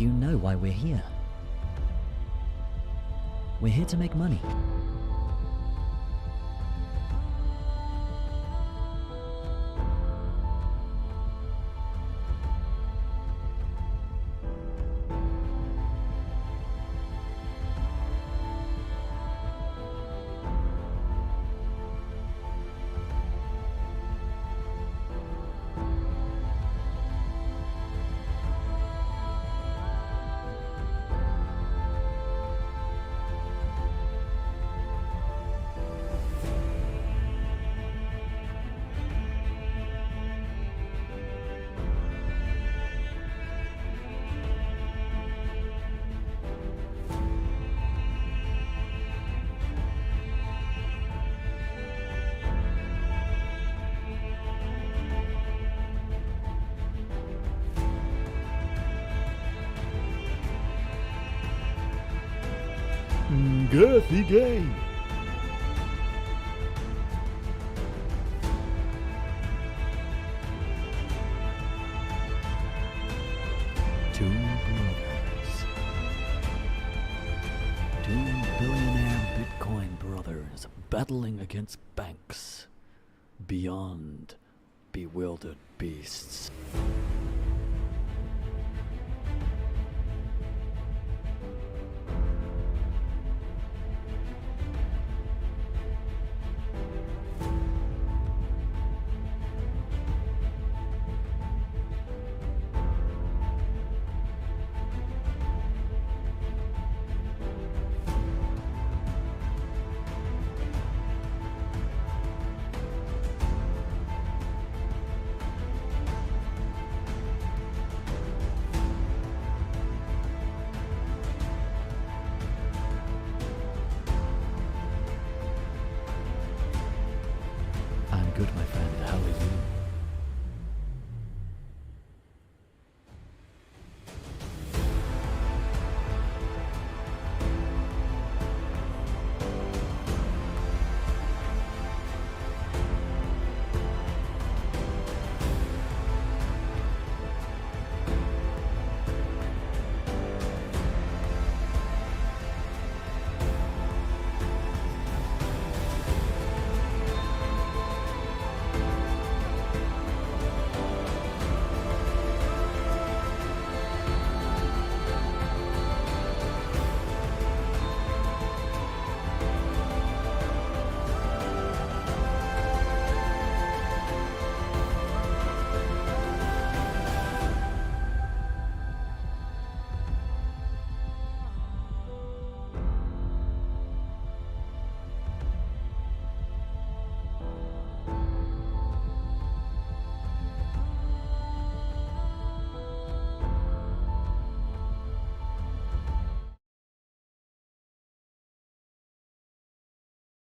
you know why we're here. We're here to make money. Girthy gay. Two brothers. Two billionaire Bitcoin brothers battling against banks beyond bewildered beasts. I'm good, my friend. How are you?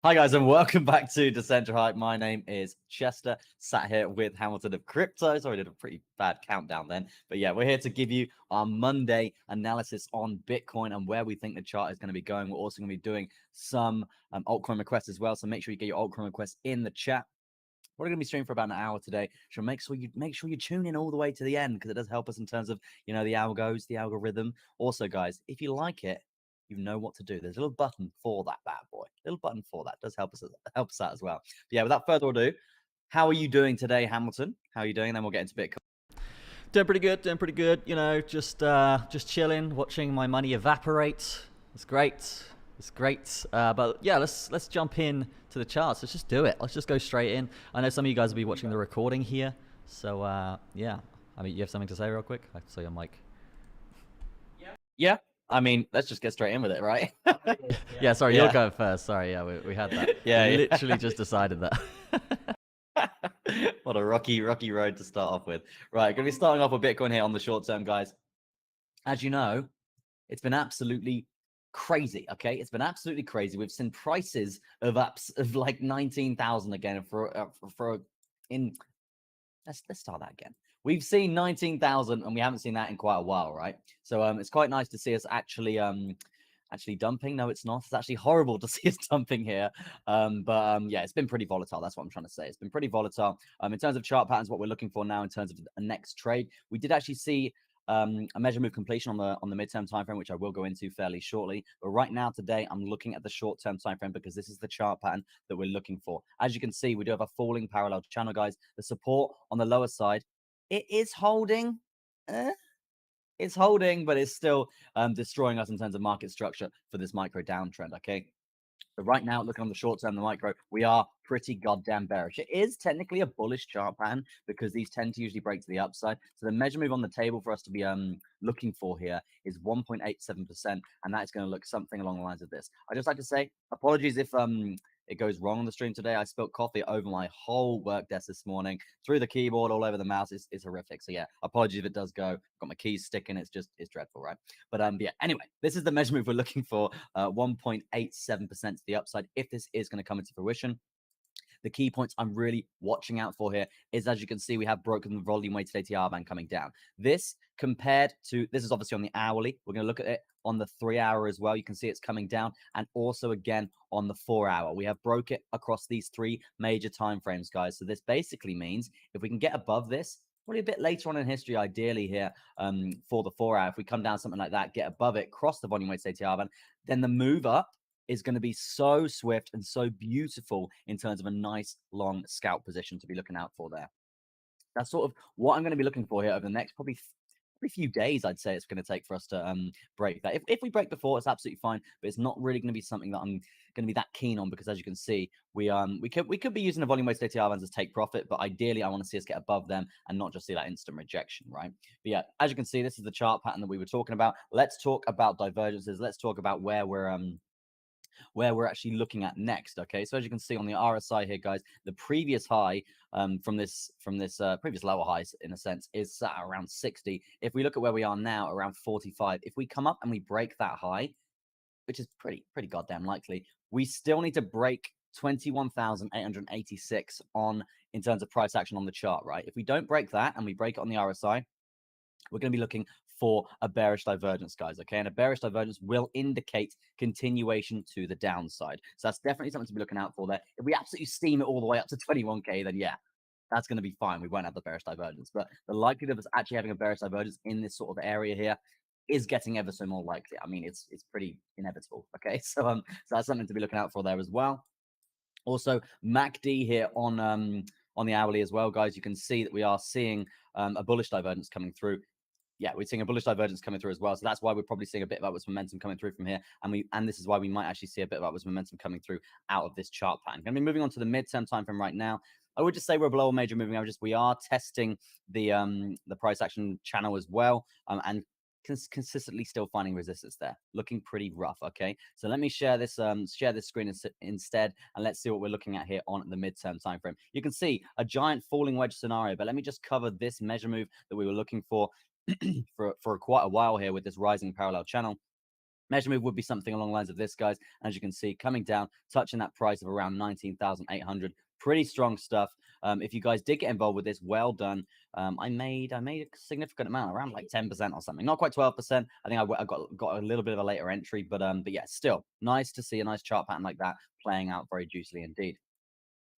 Hi guys, and welcome back to Decentrahype. My name is Chester, sat here with Hamilton of Crypto. Sorry, I did a pretty bad countdown then. But yeah, we're here to give you our Monday analysis on Bitcoin and where we think the chart is going to be going. We're also going to be doing some altcoin requests as well. So make sure you get your altcoin requests in the chat. We're going to be streaming for about an hour today. So make sure you tune in all the way to the end, because it does help us in terms of, the algos, the algorithm. Also, guys, if you like it, you know what to do. There's a little button for that bad boy. Little button for that. It does help us out as well. But yeah, without further ado, how are you doing today, Hamilton? How are you doing? Then we'll get into Bitcoin. Doing pretty good. You know, just chilling, watching my money evaporate. It's great. But yeah, let's jump in to the charts. Let's just do it. Let's just go straight in. I know some of you guys will be watching the recording here, so yeah. I mean, you have something to say real quick? I saw your mic. Yeah. I mean, let's just get straight in with it, right? Yeah, sorry, you'll go first. Sorry, yeah, we had that. Yeah, we yeah. literally just decided that. What a rocky road to start off with. Right, going to be starting off with Bitcoin here on the short term, guys. As you know, it's been absolutely crazy. Okay, it's been absolutely crazy. We've seen prices of like 19,000 again let's start that again. We've seen 19,000 and we haven't seen that in quite a while, right? So it's quite nice to see us actually dumping. No, it's not. It's actually horrible to see us dumping here. Yeah, it's been pretty volatile. That's what I'm trying to say. It's been pretty volatile. In terms of chart patterns, what we're looking for now in terms of a next trade, we did actually see a measure move completion on the midterm time frame, which I will go into fairly shortly. But right now, today, I'm looking at the short-term time frame because this is the chart pattern that we're looking for. As you can see, we do have a falling parallel channel, guys. The support on the lower side, it is holding. It's holding, but it's still destroying us in terms of market structure for this micro downtrend. Okay. So right now, looking on the short term, the micro, we are pretty goddamn bearish. It is technically a bullish chart pattern because these tend to usually break to the upside. So the measure move on the table for us to be looking for here is 1.87%, and that is going to look something along the lines of this. I just like to say apologies if it goes wrong on the stream today. I spilled coffee over my whole work desk this morning, through the keyboard, all over the mouse. It's horrific. So yeah, apologies if it does go. I've got my keys sticking. It's dreadful, right? But yeah, anyway, this is the measure move we're looking for, 1.87% to the upside if this is going to come into fruition. The key points I'm really watching out for here is, as you can see, we have broken the volume weighted ATR band coming down. This compared to, this is obviously on the hourly. We're going to look at it on the 3 hour as well. You can see it's coming down, and also again on the 4 hour. We have broke it across these 3 major time frames, guys. So this basically means if we can get above this, probably a bit later on in history, ideally here, for the 4 hour, if we come down something like that, get above it, cross the volume weighted ATR band, then the move up is going to be so swift and so beautiful in terms of a nice long scalp position to be looking out for there. That's sort of what I'm going to be looking for here over the next probably few days. I'd say it's going to take for us to break that. If we break before, it's absolutely fine, but it's not really going to be something that I'm going to be that keen on because, as you can see, we could be using the volume weighted ATR bands as take profit, but ideally I want to see us get above them and not just see that instant rejection, right? But yeah, as you can see, this is the chart pattern that we were talking about. Let's talk about divergences. Let's talk about where we're actually looking at next. Okay, so as you can see on the RSI here, guys, the previous high from this previous lower highs, in a sense, is sat around 60. If we look at where we are now, around 45, if we come up and we break that high, which is pretty goddamn likely, we still need to break 21,886 on in terms of price action on the chart, right? If we don't break that and we break it on the RSI, we're going to be looking for a bearish divergence, guys, okay? And a bearish divergence will indicate continuation to the downside. So that's definitely something to be looking out for there. If we absolutely steam it all the way up to 21K, then yeah, that's going to be fine. We won't have the bearish divergence. But the likelihood of us actually having a bearish divergence in this sort of area here is getting ever so more likely. I mean, it's pretty inevitable, okay? So that's something to be looking out for there as well. Also, MACD here on the hourly as well, guys. You can see that we are seeing a bullish divergence coming through. Yeah, we're seeing a bullish divergence coming through as well. So that's why we're probably seeing a bit of upwards momentum coming through from here. And this is why we might actually see a bit of upwards momentum coming through out of this chart pattern. Going to be moving on to the midterm time frame right now. I would just say we're below a major moving averages. We are testing the price action channel as well, and consistently still finding resistance there, looking pretty rough. Okay, so let me share this screen instead, and let's see what we're looking at here on the midterm time frame. You can see a giant falling wedge scenario, but let me just cover this measure move that we were looking for for quite a while here with this rising parallel channel. Measure move would be something along the lines of this, guys. As you can see, coming down, touching that price of around 19,800. Pretty strong stuff. If you guys did get involved with this, well done. I made a significant amount, around like 10% or something. Not quite 12%. I think I got a little bit of a later entry, but yeah, still nice to see a nice chart pattern like that playing out very juicily indeed.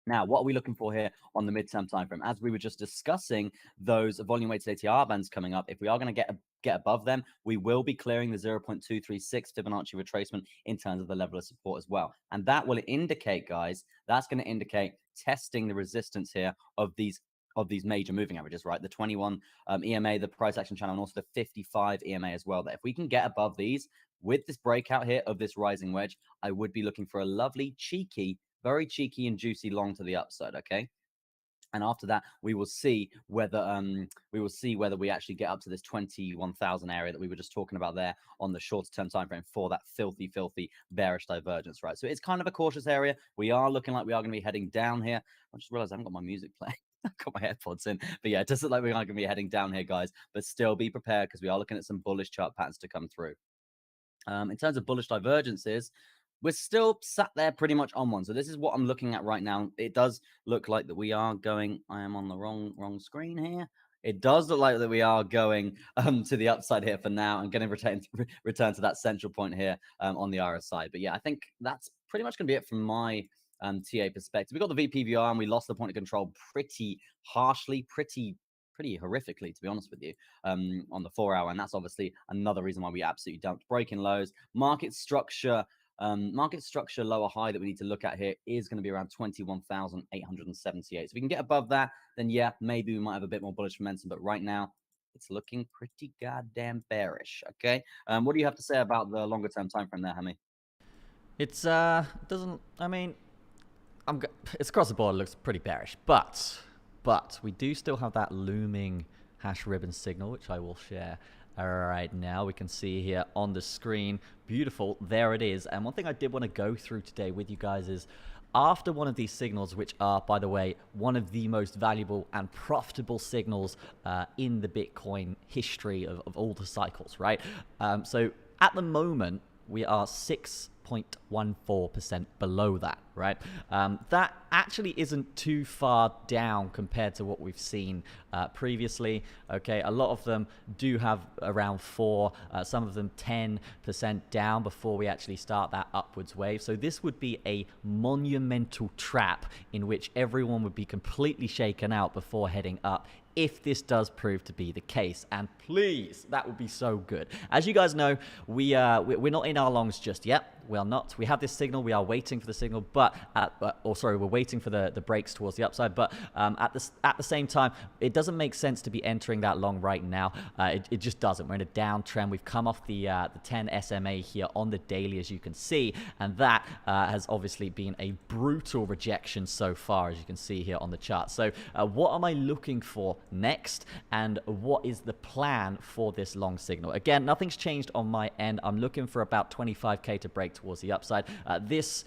Now, what are we looking for here on the midterm time frame? As we were just discussing those volume weighted ATR bands coming up, if we are going to get above them, we will be clearing the 0.236 Fibonacci retracement in terms of the level of support as well. And that will indicate, guys, that's going to indicate testing the resistance here of these major moving averages, right? The 21 EMA, the price action channel, and also the 55 EMA as well. That if we can get above these with this breakout here of this rising wedge, I would be looking for a lovely, very cheeky and juicy long to the upside, okay? And after that, we will see whether we actually get up to this 21,000 area that we were just talking about there on the shorter term time frame for that filthy bearish divergence, right? So it's kind of a cautious area. We are looking like we are going to be heading down here. I just realized I haven't got my music playing. I've got my AirPods in, but yeah, it does look like we are going to be heading down here, guys. But still, be prepared because we are looking at some bullish chart patterns to come through. In terms of bullish divergences, we're still sat there pretty much on one. So this is what I'm looking at right now. It does look like that we are going, I am on the wrong screen here. It does look like that we are going to the upside here for now and going to return to that central point here on the RSI. But yeah, I think that's pretty much going to be it from my TA perspective. We got the VPVR and we lost the point of control pretty harshly, pretty pretty horrifically, to be honest with you, on the 4 hour. And that's obviously another reason why we absolutely dumped. Breaking lows. Market structure lower high that we need to look at here is going to be around 21,878. So if we can get above that, then yeah, maybe we might have a bit more bullish momentum. But right now, it's looking pretty goddamn bearish. Okay. What do you have to say about the longer term time frame there, Hammy? It's doesn't. I mean, it's across the board. It looks pretty bearish, but we do still have that looming hash ribbon signal, which I will share right now. We can see here on the screen. Beautiful. There it is. And one thing I did want to go through today with you guys is, after one of these signals, which are, by the way, one of the most valuable and profitable signals in the Bitcoin history of all the cycles, right? So at the moment, we are 6.14% below that, right? That actually isn't too far down compared to what we've seen previously. Okay, a lot of them do have around 4, some of them 10% down before we actually start that upwards wave. So this would be a monumental trap in which everyone would be completely shaken out before heading up, if this does prove to be the case. And please, that would be so good. As you guys know, we're not in our longs just yet. We are not. We have this signal. We are waiting for the signal, but we're waiting for the breaks towards the upside. But at the same time, it doesn't make sense to be entering that long right now. It just doesn't. We're in a downtrend. We've come off the 10 SMA here on the daily, as you can see, and that has obviously been a brutal rejection so far, as you can see here on the chart. So what am I looking for next, and what is the plan for this long signal? Again, nothing's changed on my end. I'm looking for about 25k to break towards the upside. This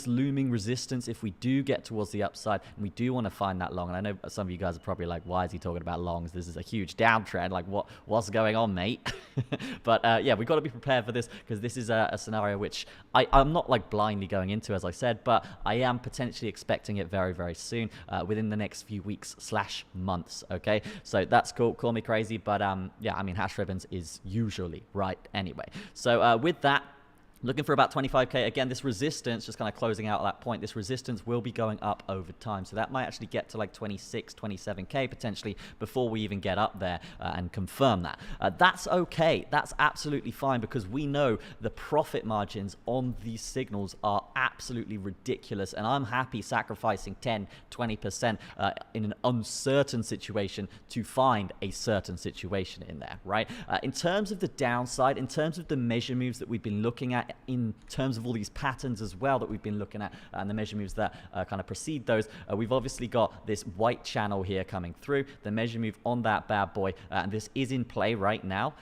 looming resistance, if we do get towards the upside, and we do want to find that long, and I know some of you guys are probably like, why is he talking about longs? This is a huge downtrend. Like, what's going on, mate? But yeah, we've got to be prepared for this, because this is a scenario which I'm not like blindly going into, as I said, but I am potentially expecting it very, very soon, within the next few weeks / months. Okay, so that's cool. Call me crazy, but yeah, I mean, hash ribbons is usually right anyway. So with that, looking for about 25k. Again, this resistance, just kind of closing out at that point, this resistance will be going up over time. So that might actually get to like 26, 27k potentially before we even get up there and confirm that. That's okay. That's absolutely fine, because we know the profit margins on these signals are absolutely ridiculous. And I'm happy sacrificing 10, 20% in an uncertain situation to find a certain situation in there, right? In terms of the downside, in terms of the measure moves that we've been looking at, in terms of all these patterns as well that we've been looking at, and the measure moves that kind of precede those, we've obviously got this white channel here coming through, the measure move on that bad boy, and this is in play right now.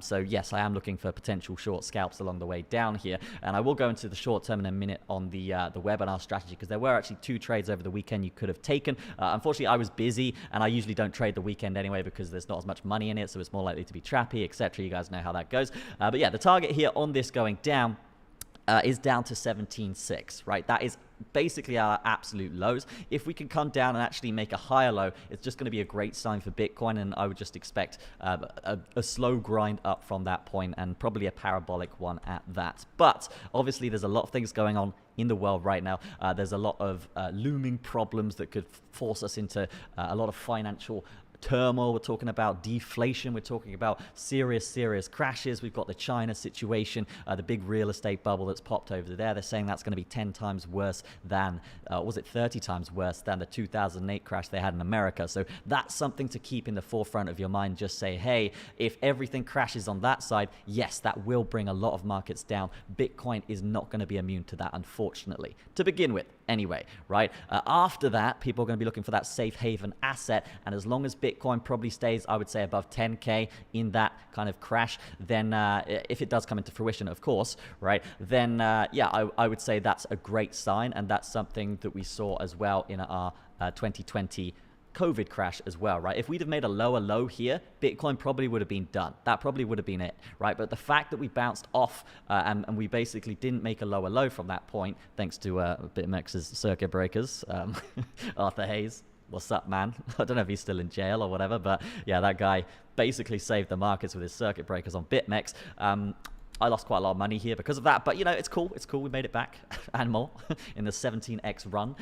So yes, I am looking for potential short scalps along the way down here, and I will go into the short term in a minute on the webinar strategy, because there were actually 2 trades over the weekend you could have taken. Unfortunately, I was busy, and I usually don't trade the weekend anyway, because there's not as much money in it, so it's more likely to be trappy, etc. You guys know how that goes. But yeah, the target here on this going down is down to 17.6, right? That is basically our absolute lows. If we can come down and actually make a higher low, it's just going to be a great sign for Bitcoin, and I would just expect a slow grind up from that point, and probably a parabolic one at that. But obviously there's a lot of things going on in the world right now. There's a lot of looming problems that could force us into a lot of financial turmoil. We're talking about deflation. We're talking about serious crashes. We've got the China situation, the big real estate bubble that's popped over there. They're saying that's going to be 10 times worse than, was it 30 times worse than the 2008 crash they had in America. So that's something to keep in the forefront of your mind. Just say, hey, if everything crashes on that side, yes, that will bring a lot of markets down. Bitcoin is not going to be immune to that, unfortunately, to begin with anyway, right? After that, people are going to be looking for that safe haven asset, and as long as Bitcoin probably stays, I would say, above 10k in that kind of crash, then if it does come into fruition, of course, right, then yeah, I would say that's a great sign, and that's something that we saw as well in our 2020 COVID crash as well, right? If we'd have made a lower low here, Bitcoin probably would have been done. That probably would have been it, right? But the fact that we bounced off and we basically didn't make a lower low from that point, thanks to BitMEX's circuit breakers, Arthur Hayes, what's up, man? I don't know if he's still in jail or whatever, but yeah, that guy basically saved the markets with his circuit breakers on BitMEX. I lost quite a lot of money here because of that, but you know, it's cool. It's cool. We made it back and more in the 17x run.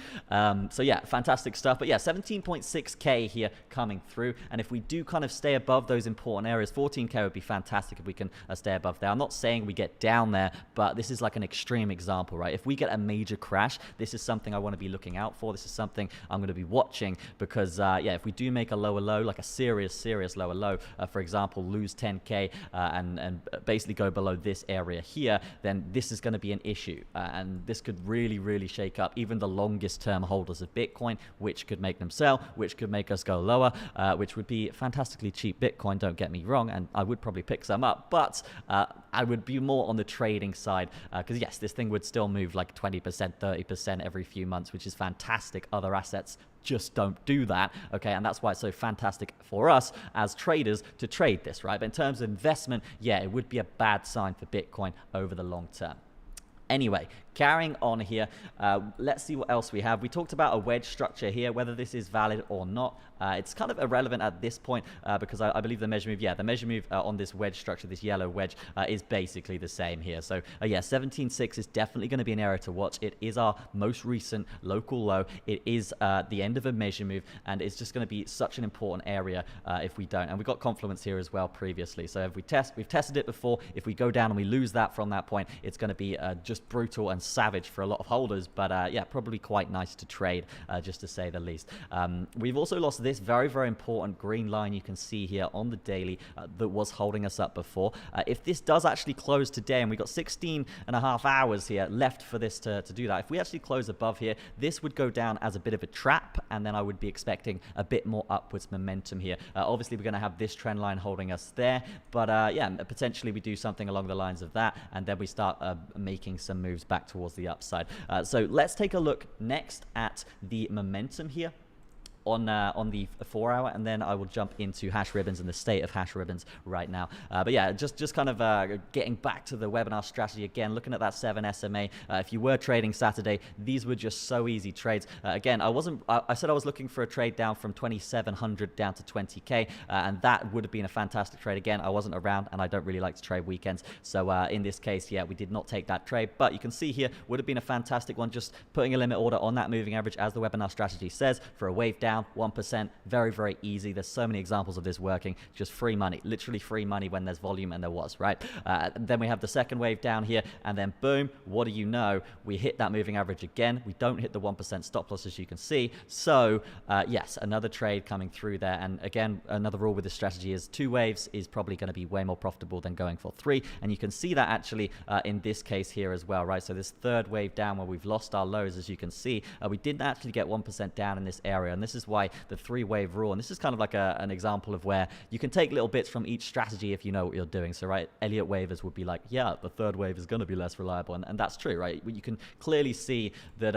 So yeah, fantastic stuff. But yeah, 17.6k here coming through. And if we do kind of stay above those important areas, 14k would be fantastic if we can stay above there. I'm not saying we get down there, but this is like an extreme example, right? If we get a major crash, this is something I want to be looking out for. This is something I'm going to be watching because yeah, if we do make a lower low, like a serious lower low, for example, lose 10k and basically go below this area here, then this is going to be an issue, and this could really shake up even the longest term holders of Bitcoin, which could make them sell, which could make us go lower, which would be fantastically cheap Bitcoin, don't get me wrong, and I would probably pick some up, but I would be more on the trading side because yes, this thing would still move like 20%, 30% every few months, which is fantastic. Other assets just don't do that, okay? And that's why it's so fantastic for us as traders to trade this, right? But in terms of investment, yeah, it would be a bad sign for Bitcoin over the long term. Anyway, carrying on here, let's see what else we have. We talked about a wedge structure here, whether this is valid or not. It's kind of irrelevant at this point because I believe the measure move, yeah, the measure move on this wedge structure, this yellow wedge, is basically the same here. So yeah, 17.6 is definitely going to be an area to watch. It is our most recent local low. It is the end of a measure move, and it's just going to be such an important area if we don't. And we've got confluence here as well previously. So if we've tested it before. If we go down and we lose that from that point, it's going to be just brutal and savage for a lot of holders, but yeah, probably quite nice to trade, just to say the least. We've also lost this very important green line you can see here on the daily that was holding us up before. If this does actually close today, and we've got 16.5 hours here left for this to do that, if we actually close above here, this would go down as a bit of a trap, and then I would be expecting a bit more upwards momentum here. Obviously, we're going to have this trend line holding us there, but yeah, potentially we do something along the lines of that, and then we start making some moves back towards the upside. So let's take a look next at the momentum here on the 4 hour, and then I will jump into hash ribbons and the state of hash ribbons right now. But yeah, just kind of getting back to the webinar strategy again, looking at that 7 SMA. If you were trading Saturday, these were just so easy trades. Again, I said I was looking for a trade down from 2,700 down to 20k, and that would have been a fantastic trade. Again, I wasn't around, and I don't really like to trade weekends, so in this case, yeah, we did not take that trade, but you can see here would have been a fantastic one, just putting a limit order on that moving average, as the webinar strategy says, for a wave down 1%. Very easy. There's so many examples of this working. Just free money, literally free money when there's volume, and there was, right? Then we have the second wave down here, and then boom, what do you know, we hit that moving average again. We don't hit the 1% stop loss, as you can see. So yes, another trade coming through there. And again, another rule with this strategy is 2 waves is probably going to be way more profitable than going for 3, and you can see that actually in this case here as well, right? So this third wave down where we've lost our lows, as you can see, we didn't actually get 1% down in this area, and this is why the 3-wave rule, and this is kind of like an example of where you can take little bits from each strategy if you know what you're doing. So right, Elliott wavers would be like, yeah, the third wave is going to be less reliable, and that's true, right? You can clearly see that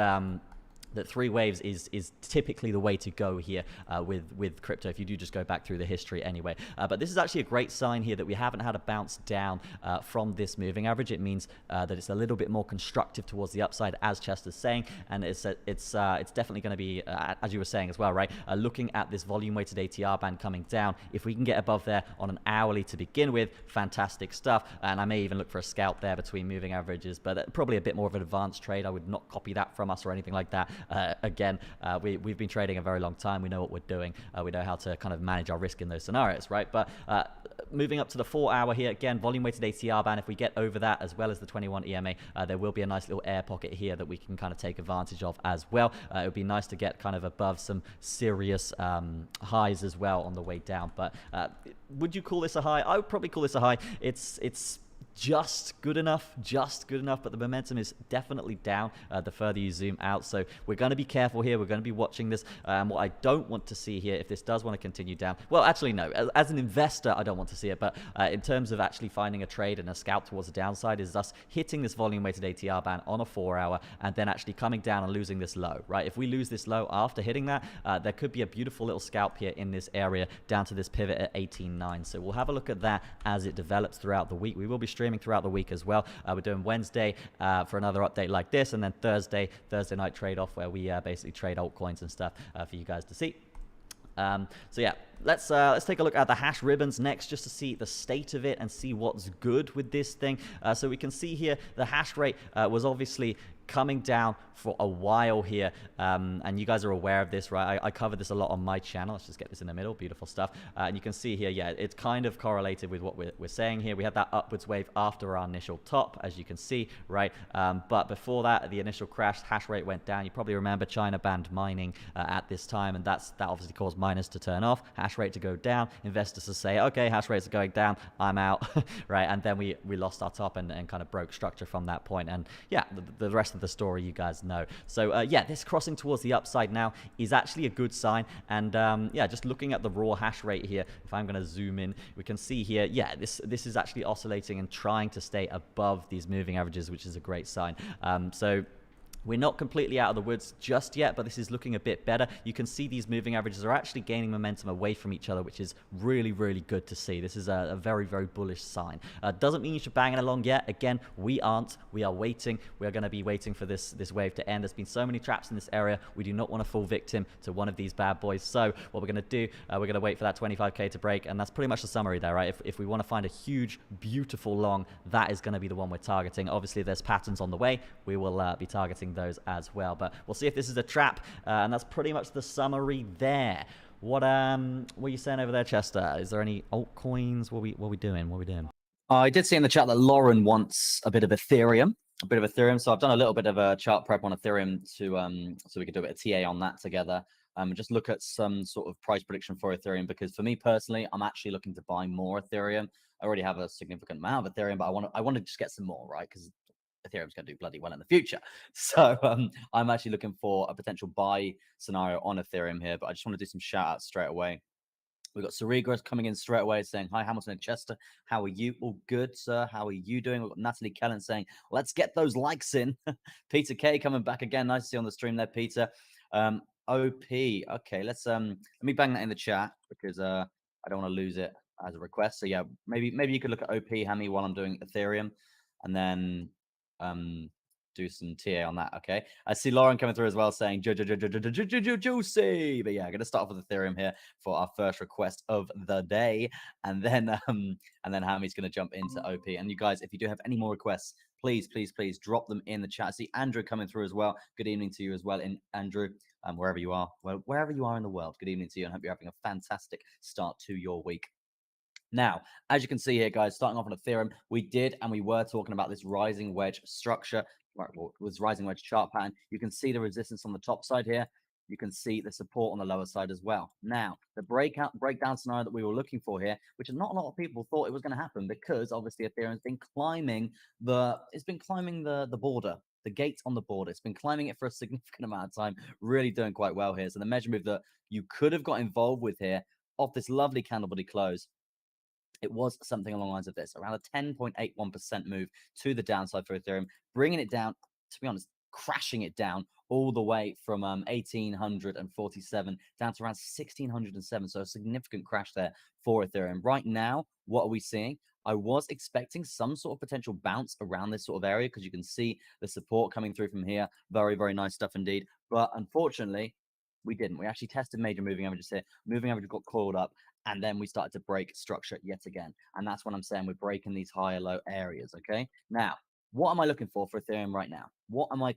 that 3 waves is typically the way to go here with crypto, if you do just go back through the history anyway. But this is actually a great sign here that we haven't had a bounce down from this moving average. It means that it's a little bit more constructive towards the upside, as Chester's saying, and it's definitely going to be, as you were saying as well, right? Looking at this volume-weighted ATR band coming down, if we can get above there on an hourly to begin with, fantastic stuff. And I may even look for a scalp there between moving averages, but probably a bit more of an advanced trade. I would not copy that from us or anything like that. Again, we've been trading a very long time. We know what we're doing. We know how to kind of manage our risk in those scenarios, right? But moving up to the 4 hour here, again, volume weighted ATR band, if we get over that as well as the 21 EMA, there will be a nice little air pocket here that we can kind of take advantage of as well. It would be nice to get kind of above some serious highs as well on the way down. But would you call this a high? I would probably call this a high. It's just good enough, but the momentum is definitely down the further you zoom out. So we're going to be careful here. We're going to be watching this. What I don't want to see here, if this does want to continue down, well, actually, no. As an investor, I don't want to see it, but in terms of actually finding a trade and a scalp towards the downside, is us hitting this volume-weighted ATR band on a 4 hour and then actually coming down and losing this low, right? If we lose this low after hitting that, there could be a beautiful little scalp here in this area down to this pivot at 18.9. So we'll have a look at that as it develops throughout the week. We will be streaming throughout the week as well. We're doing Wednesday for another update like this, and then Thursday night trade-off, where we basically trade altcoins and stuff for you guys to see. So yeah, let's take a look at the hash ribbons next, just to see the state of it and see what's good with this thing. So we can see here the hash rate was obviously coming down for a while here, and you guys are aware of this, right? I covered this a lot on my channel. Let's just get this in the middle. Beautiful stuff. And you can see here, yeah, it's kind of correlated with what we're saying here. We had that upwards wave after our initial top, as you can see, right? But before that, the initial crash, hash rate went down. You probably remember China banned mining at this time, and that obviously caused miners to turn off, hash rate to go down, investors to say, okay, hash rates are going down, I'm out, right? And then we lost our top and kind of broke structure from that point. And yeah, the rest of the story you guys know. So yeah, this crossing towards the upside now is actually a good sign. And yeah, just looking at the raw hash rate here, if I'm going to zoom in, we can see here, yeah, this is actually oscillating and trying to stay above these moving averages, which is a great sign. So we're not completely out of the woods just yet, but this is looking a bit better. You can see these moving averages are actually gaining momentum away from each other, which is really, really good to see. This is a very, very bullish sign. Doesn't mean you should bang it along yet. Again, we aren't. We are waiting. We are going to be waiting for this wave to end. There's been so many traps in this area. We do not want to fall victim to one of these bad boys. So what we're going to do, we're going to wait for that 25K to break, and that's pretty much the summary there, right? If we want to find a huge, beautiful long, that is going to be the one we're targeting. Obviously, there's patterns on the way. We will be targeting those as well, but we'll see if this is a trap, and that's pretty much the summary there. What are you saying over there, Chester? Is there any altcoins? What are we doing? I did see in the chat that Lauren wants a bit of Ethereum. So I've done a little bit of a chart prep on Ethereum to so we could do a bit of TA on that together. Just look at some sort of price prediction for Ethereum, because for me personally, I'm actually looking to buy more Ethereum. I already have a significant amount of Ethereum, but I want to just get some more, right? Because Ethereum's going to do bloody well in the future. So I'm actually looking for a potential buy scenario on Ethereum here, but I just want to do some shout outs straight away. We've got Sarigras coming in straight away saying, hi, Hamilton and Chester. How are you? All good, sir. How are you doing? We've got Natalie Kellen saying, let's get those likes in. Peter K coming back again. Nice to see you on the stream there, Peter. OP. Okay, let me bang that in the chat, because I don't want to lose it as a request. So yeah, maybe you could look at OP, Hammy, while I'm doing Ethereum, and then do some TA on that. Okay, I see Lauren coming through as well saying juicy. But yeah, I'm gonna start off with Ethereum here for our first request of the day, and then Hammy's gonna jump into OP. And you guys, if you do have any more requests, please drop them in the chat. I see Andrew coming through as well. Good evening to you as well, Andrew, wherever you are, wherever you are in the world. Good evening to you, and hope you're having a fantastic start to your week. Now, as you can see here, guys, starting off on Ethereum, we were talking about this rising wedge structure, right? Well, it was rising wedge chart pattern. You can see the resistance on the top side here. You can see the support on the lower side as well. Now, the breakdown scenario that we were looking for here, which not a lot of people thought it was going to happen, because obviously Ethereum's been climbing the border, the gate on the border. It's been climbing it for a significant amount of time, really doing quite well here. So the measure move that you could have got involved with here off this lovely candle body close, it was something along the lines of this, around a 10.81% move to the downside for Ethereum, bringing it down, to be honest, crashing it down all the way from 1,847 down to around 1,607. So a significant crash there for Ethereum. Right now, what are we seeing? I was expecting some sort of potential bounce around this sort of area, because you can see the support coming through from here. Very, very nice stuff indeed. But unfortunately, we didn't. We actually tested major moving averages here. Moving average got coiled up, and then we started to break structure yet again. And that's what I'm saying. We're breaking these higher low areas. Okay. Now, what am I looking for Ethereum right now? What am I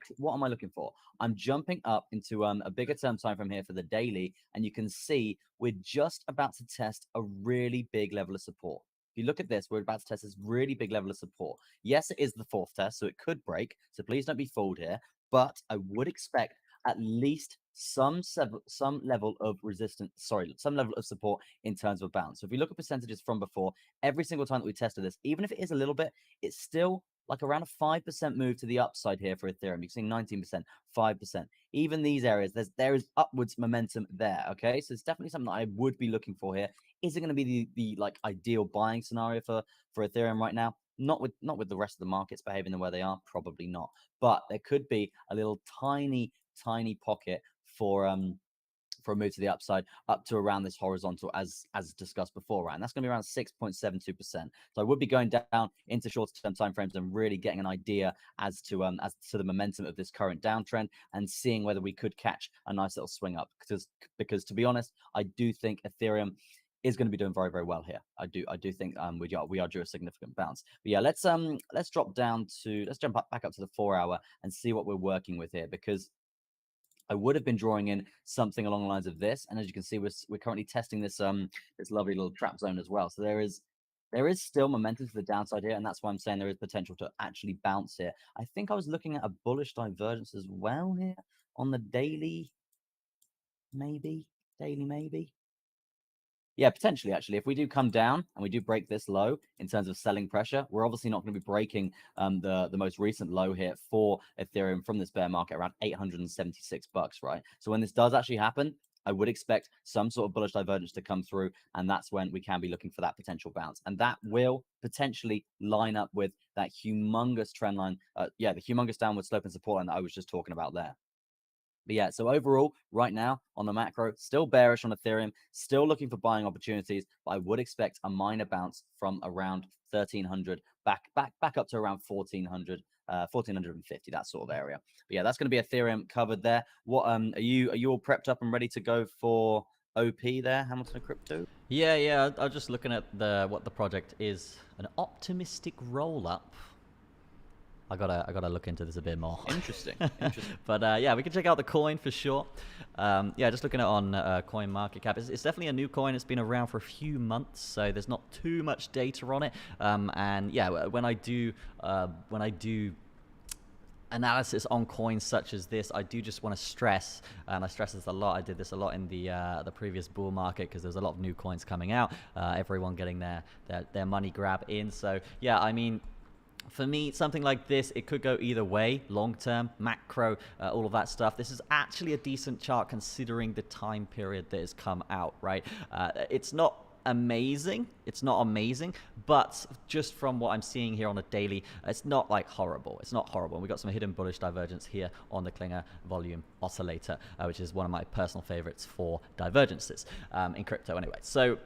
looking for? I'm jumping up into a bigger term time from here for the daily, and you can see we're just about to test a really big level of support. If you look at this, we're about to test this really big level of support. Yes, it is the fourth test, so it could break. So please don't be fooled here. But I would expect at least some level of some level of support in terms of balance. So if we look at percentages from before, every single time that we tested this, even if it is a little bit, it's still like around a 5% move to the upside here for Ethereum. You're seeing 19%, 5%. Even these areas, there is upwards momentum there. Okay, so it's definitely something that I would be looking for here. Is it going to be the like ideal buying scenario for Ethereum right now? Not with the rest of the markets behaving the way they are, probably not. But there could be a little tiny pocket for for a move to the upside up to around this horizontal as discussed before, right? And that's going to be around 6.72%. So I would be going down into shorter term timeframes and really getting an idea as to the momentum of this current downtrend and seeing whether we could catch a nice little swing up. Because to be honest, I do think Ethereum is going to be doing very, very well here. I do think we are due a significant bounce. But yeah, let's jump back up to the 4-hour and see what we're working with here, because I would have been drawing in something along the lines of this, and as you can see, we're currently testing this this lovely little trap zone as well. So there is still momentum to the downside here, and that's why I'm saying there is potential to actually bounce here. I think I was looking at a bullish divergence as well here on the daily, maybe. Yeah, potentially, actually. If we do come down and we do break this low in terms of selling pressure, we're obviously not going to be breaking the most recent low here for Ethereum from this bear market around $876, right? So when this does actually happen, I would expect some sort of bullish divergence to come through, and that's when we can be looking for that potential bounce. And that will potentially line up with that humongous trend line, the humongous downward slope and support line that I was just talking about there. But yeah, so overall, right now on the macro, still bearish on Ethereum, still looking for buying opportunities, but I would expect a minor bounce from around 1300 back up to around 1400, 1450, that sort of area. But yeah, that's going to be Ethereum covered there. What are you all prepped up and ready to go for OP there, Hamilton Crypto? Yeah. I was just looking at what the project is. An optimistic roll up. I gotta look into this a bit more. Interesting. But yeah, we can check out the coin for sure. Yeah, just looking at it on Coin Market Cap, it's definitely a new coin. It's been around for a few months, so there's not too much data on it. And yeah, when I do analysis on coins such as this, I do just want to stress, and I stress this a lot. I did this a lot in the previous bull market because there's a lot of new coins coming out. Everyone getting their money grab in. So yeah, I mean, for me, something like this, it could go either way, long-term, macro, all of that stuff. This is actually a decent chart considering the time period that has come out, right? It's not amazing, but just from what I'm seeing here on a daily, it's not like horrible. It's not horrible. We got some hidden bullish divergence here on the Klinger volume oscillator, which is one of my personal favorites for divergences in crypto anyway. So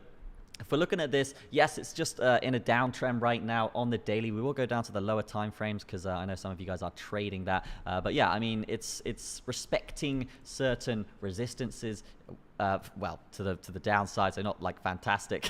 if we're looking at this, yes, it's just in a downtrend right now on the daily. We will go down to the lower time frames because I know some of you guys are trading that. But yeah, I mean, it's respecting certain resistances. Well, to the downside, so not like fantastic.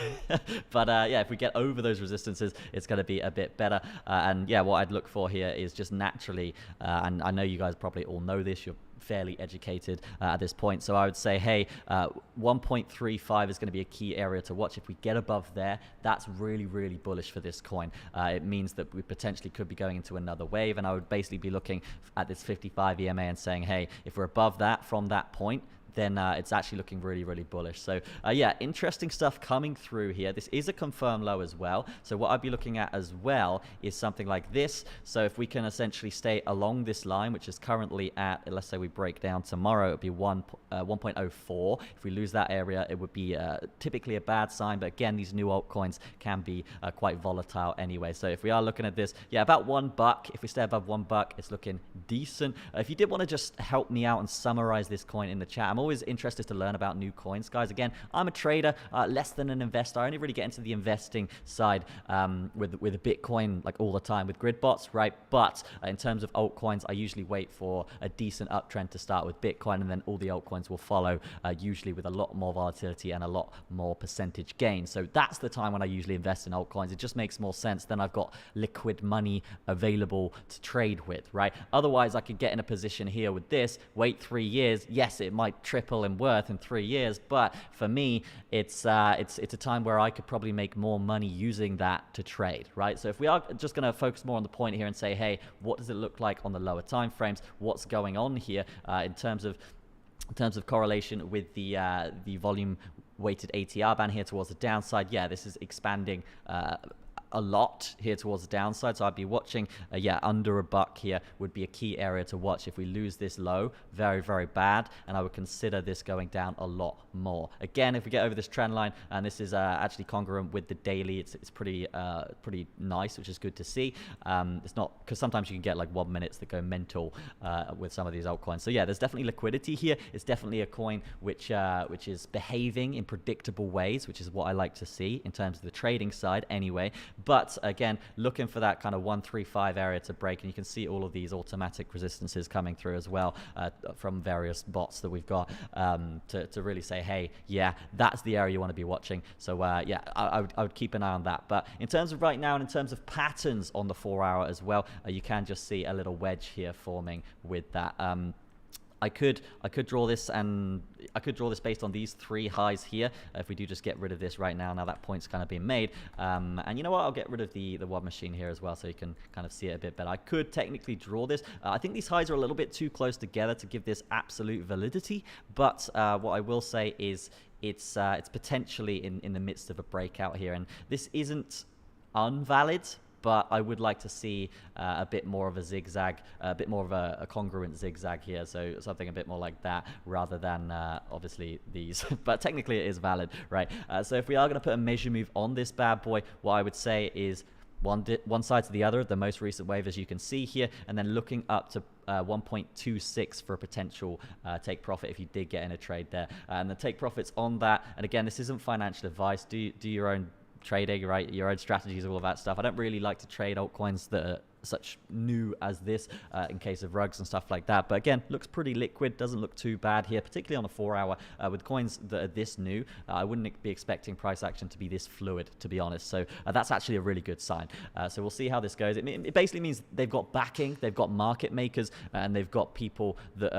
But yeah, if we get over those resistances, it's going to be a bit better. And yeah, what I'd look for here is just naturally, and I know you guys probably all know this, you're fairly educated at this point, so I would say, hey, 1.35 is going to be a key area to watch. If we get above there, that's really, really bullish for this coin. It means that we potentially could be going into another wave, and I would basically be looking at this 55 EMA and saying, hey, if we're above that from that point, then it's actually looking really, really bullish. So yeah, interesting stuff coming through here. This is a confirmed low as well. So what I'd be looking at as well is something like this. So if we can essentially stay along this line, which is currently at, let's say we break down tomorrow, it would be 1.04. If we lose that area, it would be typically a bad sign. But again, these new altcoins can be quite volatile anyway. So if we are looking at this, yeah, about $1. If we stay above $1, it's looking decent. If you did want to just help me out and summarize this coin in the chat, I'm always interested to learn about new coins, guys. Again, I'm a trader, less than an investor. I only really get into the investing side with a Bitcoin like all the time with grid bots, right? But in terms of altcoins, I usually wait for a decent uptrend to start with Bitcoin, and then all the altcoins will follow, usually with a lot more volatility and a lot more percentage gain. So that's the time when I usually invest in altcoins. It just makes more sense. Then I've got liquid money available to trade with, right? Otherwise, I could get in a position here with this, wait 3 years. Yes, it might triple in worth in 3 years, but for me, it's a time where I could probably make more money using that to trade, right? So if we are just going to focus more on the point here and say, hey, what does it look like on the lower time frames? What's going on here in terms of correlation with the volume weighted ATR band here towards the downside? Yeah, this is expanding a lot here towards the downside, so I'd be watching yeah, under $1 here would be a key area to watch. If we lose this low, very, very bad, and I would consider this going down a lot more. Again, if we get over this trend line, and this is actually congruent with the daily, it's pretty pretty nice, which is good to see. It's not, because sometimes you can get like 1 minutes that go mental with some of these altcoins. So yeah, there's definitely liquidity here. It's definitely a coin which is behaving in predictable ways, which is what I like to see in terms of the trading side anyway. But again, looking for that kind of 135 area to break, and you can see all of these automatic resistances coming through as well from various bots that we've got to really say, hey, yeah, that's the area you want to be watching. So yeah, I would keep an eye on that. But in terms of right now, and in terms of patterns on the 4 hour as well, you can just see a little wedge here forming with that. I could draw this, and I could draw this based on these 3 highs here. If we do just get rid of this right now, that point's kind of being made. And you know what? I'll get rid of the one machine here as well, so you can kind of see it a bit better. I could technically draw this. I think these highs are a little bit too close together to give this absolute validity. But what I will say is it's potentially in the midst of a breakout here, and this isn't unvalid. But I would like to see a bit more of a zigzag, a bit more of a congruent zigzag here. So something a bit more like that rather than obviously these. But technically it is valid, right? So if we are going to put a measure move on this bad boy, what I would say is one side to the other, the most recent wave as you can see here, and then looking up to 1.26 for a potential take profit if you did get in a trade there. And the take profits on that, and again, this isn't financial advice. Do your own trading, right? Your own strategies, all of that stuff. I don't really like to trade altcoins that are such new as this in case of rugs and stuff like that. But again, looks pretty liquid, doesn't look too bad here, particularly on a 4 hour. With coins that are this new, I wouldn't be expecting price action to be this fluid, to be honest. So that's actually a really good sign. So we'll see how this goes. It basically means they've got backing, they've got market makers, and they've got people that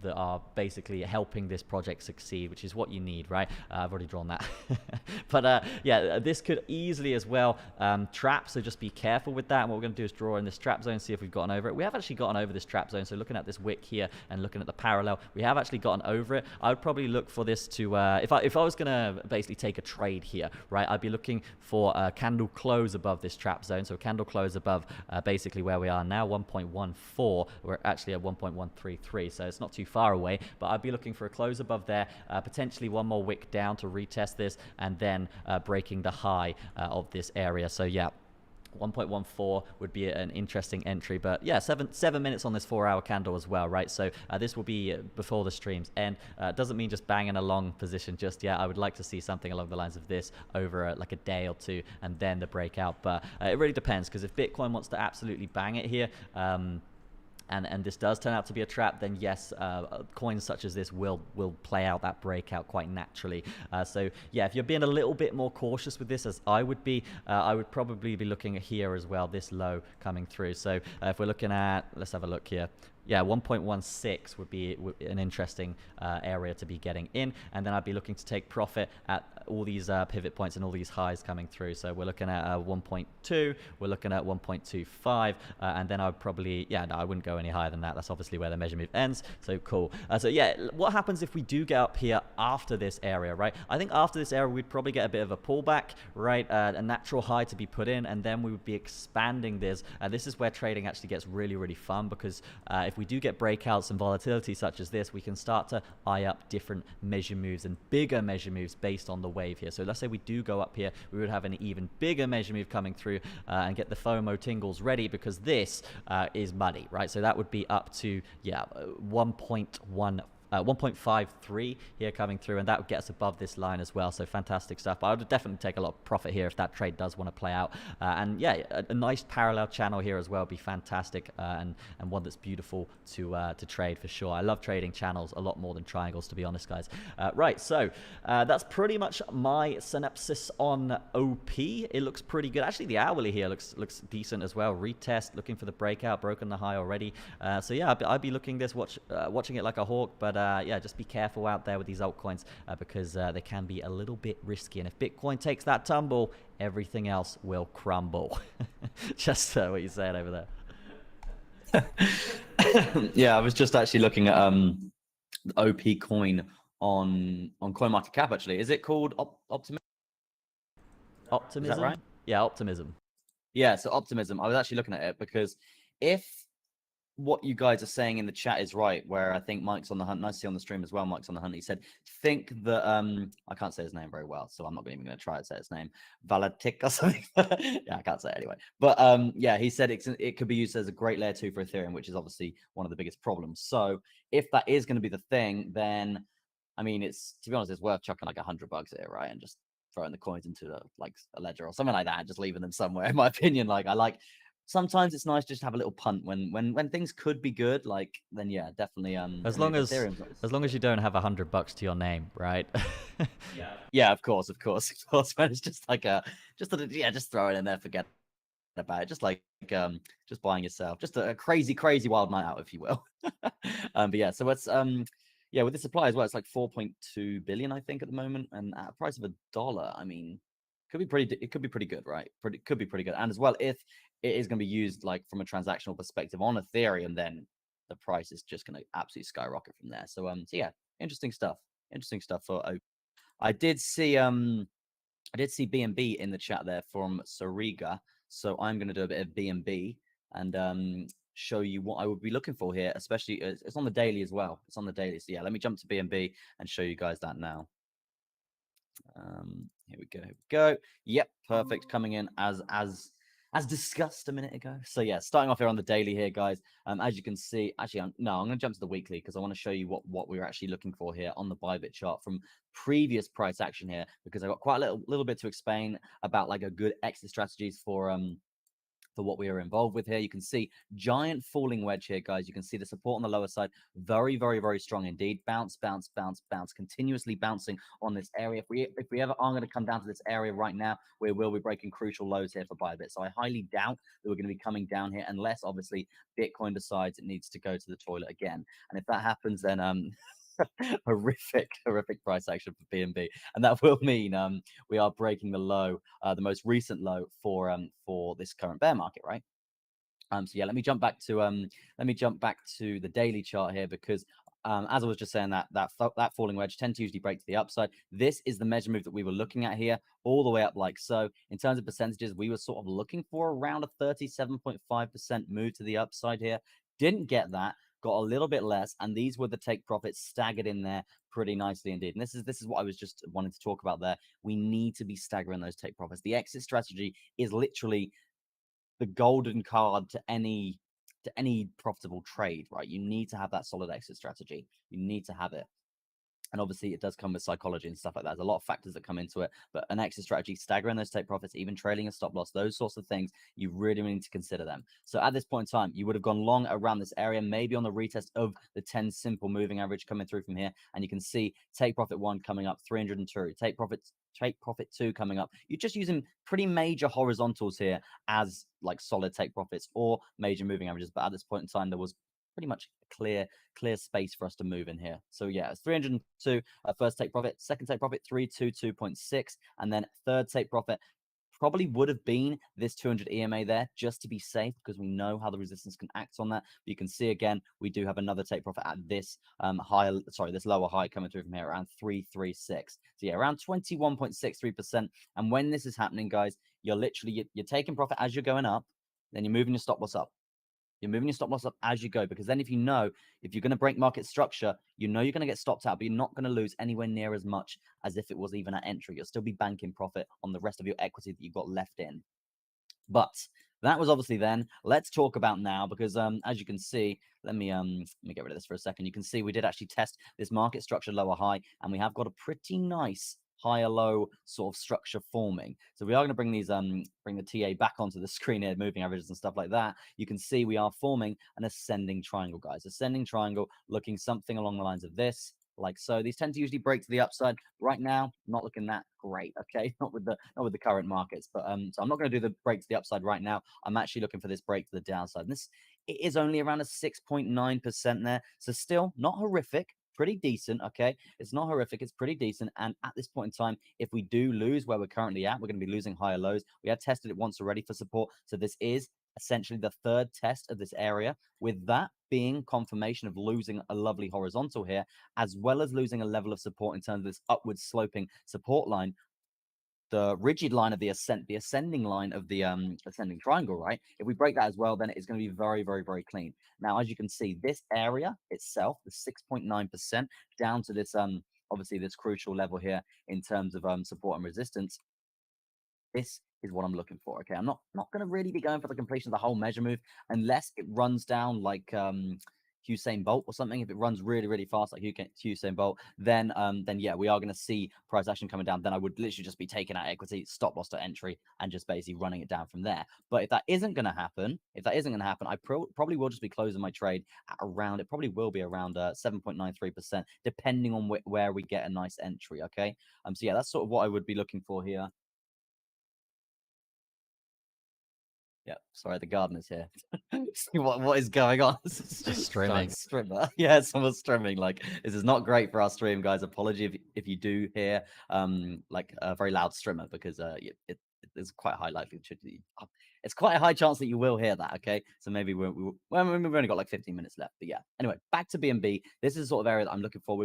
that are basically helping this project succeed, which is what you need, right? I've already drawn that. But yeah, this could easily as well trap, so just be careful with that. And what we're going to do is draw in this trap zone, see if we've gotten over it. We have actually gotten over this trap zone. So looking at this wick here and looking at the parallel, we have actually gotten over it. I would probably look for this to, if I was going to basically take a trade here, right, I'd be looking for a candle close above this trap zone. So a candle close above basically where we are now, 1.14. We're actually at 1.133, so it's not too far away. But I'd be looking for a close above there, potentially one more wick down to retest this, and then breaking the high of this area. So yeah, 1.14 would be an interesting entry. But yeah, seven minutes on this 4 hour candle as well, right? So this will be before the streams end. Doesn't mean just banging a long position just yet. I would like to see something along the lines of this over like a day or two, and then the breakout. But it really depends, because if Bitcoin wants to absolutely bang it here, and this does turn out to be a trap, then yes, coins such as this will play out that breakout quite naturally. So yeah, if you're being a little bit more cautious with this, as I would be, I would probably be looking at here as well, this low coming through. So if we're looking at, let's have a look here. Yeah, 1.16 would be an interesting area to be getting in, and then I'd be looking to take profit at all these pivot points and all these highs coming through. So we're looking at 1.2, we're looking at 1.25, and then I would probably, yeah, no, I wouldn't go any higher than that. That's obviously where the measure move ends. So cool. So yeah, what happens if we do get up here after this area, right? I think after this area, we'd probably get a bit of a pullback, right? A natural high to be put in, and then we would be expanding this. This is where trading actually gets really, really fun, because if we do get breakouts and volatility such as this, we can start to eye up different measure moves and bigger measure moves based on the wave here. So let's say we do go up here, we would have an even bigger measure move coming through and get the FOMO tingles ready, because this is money, right? So that would be up to, yeah, 1.53 here coming through, and that would get us above this line as well. So fantastic stuff. I would definitely take a lot of profit here if that trade does want to play out. And yeah, a nice parallel channel here as well would be fantastic, and one that's beautiful to trade for sure. I love trading channels a lot more than triangles, to be honest, guys. Right, so that's pretty much my synopsis on OP. It looks pretty good. Actually, the hourly here looks decent as well. Retest, looking for the breakout, broken the high already. So yeah, I'd be looking this, watching it like a hawk, but yeah, just be careful out there with these altcoins because they can be a little bit risky. And if Bitcoin takes that tumble, everything else will crumble. Just what you're saying over there. Yeah, I was just actually looking at the OP coin on CoinMarketCap. Actually, is it called Optimism? Optimism? Is that right? Yeah, optimism. Yeah, so optimism. I was actually looking at it because if what you guys are saying in the chat is right, where I think Mike's on the hunt, and I see on the stream as well, Mike's on the hunt. He said, think that I can't say his name very well, so I'm not even gonna try to say his name. Valatic or something. Yeah, I can't say it anyway. But yeah, he said it could be used as a great layer 2 for Ethereum, which is obviously one of the biggest problems. So if that is going to be the thing, then I mean, it's, to be honest, it's worth chucking like $100 here, right? And just throwing the coins into like a ledger or something like that, and just leaving them somewhere. In my opinion, like I like, sometimes it's nice just to have a little punt when things could be good. Like then yeah, definitely. I As mean, long if as Ethereum's as long as you don't have $100 to your name, right? yeah, of course, of course, of course. But it's just like just throw it in there, forget about it. Just like just buying yourself, just a crazy wild night out, if you will. But yeah, so it's yeah, with the supply as well, it's like 4.2 billion, I think, at the moment, and at a price of $1, I mean, it could be pretty good, right? Could be pretty good. And as well, if it is going to be used like from a transactional perspective on Ethereum, then the price is just going to absolutely skyrocket from there. So yeah, interesting stuff. Interesting stuff for Open. I did see BNB in the chat there from Sariga. So I'm going to do a bit of BNB and show you what I would be looking for here, especially it's on the daily as well. It's on the daily. So yeah, let me jump to BNB and show you guys that now. Here we go. Yep, perfect. Coming in as discussed a minute ago. So yeah, starting off here on the daily here, guys. As you can see, actually, I'm going to jump to the weekly because I want to show you what we're actually looking for here on the Bybit chart from previous price action here, because I got quite a little bit to explain about like a good exit strategies for what we are involved with here. You can see giant falling wedge here, guys. You can see the support on the lower side, very strong indeed. Bounce, continuously bouncing on this area. If we ever are going to come down to this area right now, we will be breaking crucial lows here for Bybit. So I highly doubt that we're going to be coming down here unless obviously Bitcoin decides it needs to go to the toilet again. And if that happens, then horrific price action for BNB, and that will mean we are breaking the low, the most recent low for this current bear market, right? So yeah, let me jump back to the daily chart here, because as I was just saying, that falling wedge tend to usually break to the upside. This is the measure move that we were looking at here, all the way up like so. In terms of percentages, we were sort of looking for around a 37.5% move to the upside here. Didn't get that. Got a little bit less, and these were the take profits staggered in there pretty nicely indeed. And this is what I was just wanting to talk about there. We need to be staggering those take profits. The exit strategy is literally the golden card to any profitable trade, right? You need to have that solid exit strategy. You need to have it. And obviously, it does come with psychology and stuff like that. There's a lot of factors that come into it, but an exit strategy, staggering those take profits, even trailing a stop loss, those sorts of things, you really need to consider them. So at this point in time, you would have gone long around this area, maybe on the retest of the 10 simple moving average coming through from here. And you can see take profit 1 coming up, 302, take profit 2 coming up. You're just using pretty major horizontals here as like solid take profits or major moving averages. But at this point in time, there was pretty much clear space for us to move in here. So yeah, it's 302 first take profit, second take profit 322.6, and then third take profit probably would have been this 200 EMA there, just to be safe, because we know how the resistance can act on that. But you can see again, we do have another take profit at this this lower high coming through from here around 336. So yeah, around 21.63%. And when this is happening, guys, you're taking profit as you're going up, then you're moving your stop loss up. You're moving your stop loss up as you go, because then if you're going to break market structure, you're going to get stopped out, but you're not going to lose anywhere near as much as if it was even at entry. You'll still be banking profit on the rest of your equity that you've got left in. But that was obviously then. Let's talk about now, because as you can see, let me get rid of this for a second. You can see we did actually test this market structure lower high, and we have got a pretty nice higher low sort of structure forming. So we are going to bring these bring the TA back onto the screen here, moving averages and stuff like that. You can see we are forming an ascending triangle, guys. Ascending triangle looking something along the lines of this, like so. These tend to usually break to the upside. Right now, not looking that great, okay? Not with the current markets. But so I'm not going to do the break to the upside right now. I'm actually looking for this break to the downside. And this, it is only around a 6.9% there. So still not horrific. Pretty decent, okay? It's not horrific, it's pretty decent. And at this point in time, if we do lose where we're currently at, we're going to be losing higher lows. We have tested it once already for support. So this is essentially the third test of this area, with that being confirmation of losing a lovely horizontal here, as well as losing a level of support in terms of this upward sloping support line. the rigid line of the ascending line of the ascending triangle, right? If we break that as well, then it's going to be very, very, very clean. Now, as you can see, this area itself, the 6.9% down to this obviously this crucial level here in terms of support and resistance. This is what I'm looking for. Okay, I'm not going to really be going for the completion of the whole measure move unless it runs down like Usain Bolt or something. If it runs really, really fast like Usain Bolt, then yeah, we are going to see price action coming down. Then I would literally just be taking out equity, stop loss to entry, and just basically running it down from there. But if that isn't going to happen, I probably will just be closing my trade at around. It probably will be around 7.93%, depending on where we get a nice entry. Okay, so yeah, that's sort of what I would be looking for here. Yeah, sorry, the gardener's here. what is going on? It's just streaming. Streamer. Yeah, someone's streaming. Like, this is not great for our stream, guys. Apology if you do hear like a very loud streamer, because it's quite a high likelihood. It's quite a high chance that you will hear that. Okay, so maybe we've only got like 15 minutes left. But yeah, anyway, back to BNB. This is the sort of area that I'm looking for.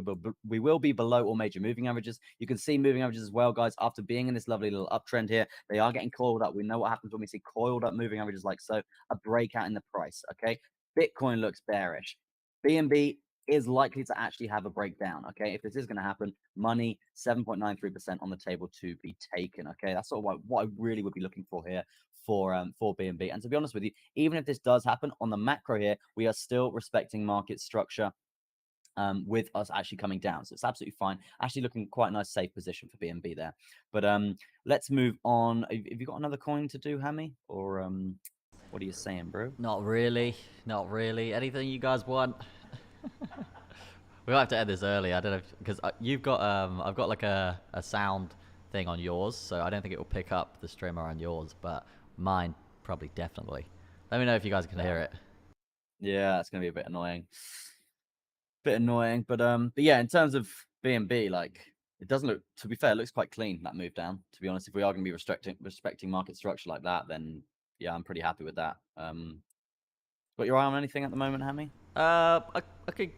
We will be below all major moving averages. You can see moving averages as well, guys. After being in this lovely little uptrend here, they are getting coiled up. We know what happens when we see coiled up moving averages like so. A breakout in the price. Okay, Bitcoin looks bearish. BNB is likely to actually have a breakdown. Okay, if this is going to happen, money 7.93% on the table to be taken. Okay, that's sort of what I really would be looking for here for BNB. And to be honest with you, even if this does happen on the macro here, we are still respecting market structure with us actually coming down. So it's absolutely fine. Actually looking quite a nice safe position for BNB there. But let's move on. Have you got another coin to do, Hammy? Or what are you saying, bro? Not really. Not really. Anything you guys want? We'll have to end this early. I don't know, because you've got I've got like a sound thing on yours, so I don't think it will pick up the streamer on yours, but mine probably definitely. Let me know if you guys can hear it. Yeah, it's gonna be a bit annoying. But yeah, in terms of BNB, like, it doesn't look, to be fair, it looks quite clean, that move down. To be honest, if we are going to be respecting market structure like that, then yeah, I'm pretty happy with that. Got your eye on anything at the moment, Hammy? Okay.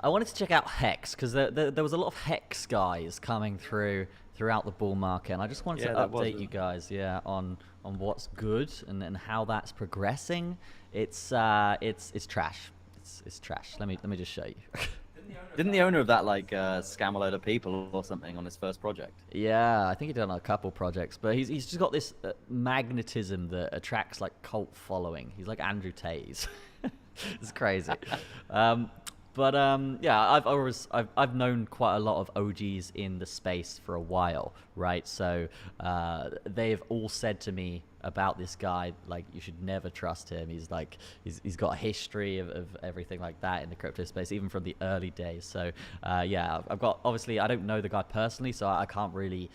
I wanted to check out Hex, because there was a lot of Hex guys coming throughout the bull market, and I just wanted to update you guys, on what's good and how that's progressing. It's trash. It's trash. Let me just show you. Didn't the owner of that like scam a load of people or something on his first project? Yeah, I think he did on a couple projects, but he's just got this magnetism that attracts like cult following. He's like Andrew Tate. It's crazy. Yeah, I've known quite a lot of OGs in the space for a while, right? So they've all said to me about this guy, like, you should never trust him. He's got a history of everything like that in the crypto space, even from the early days. So yeah, obviously I don't know the guy personally, so I can't really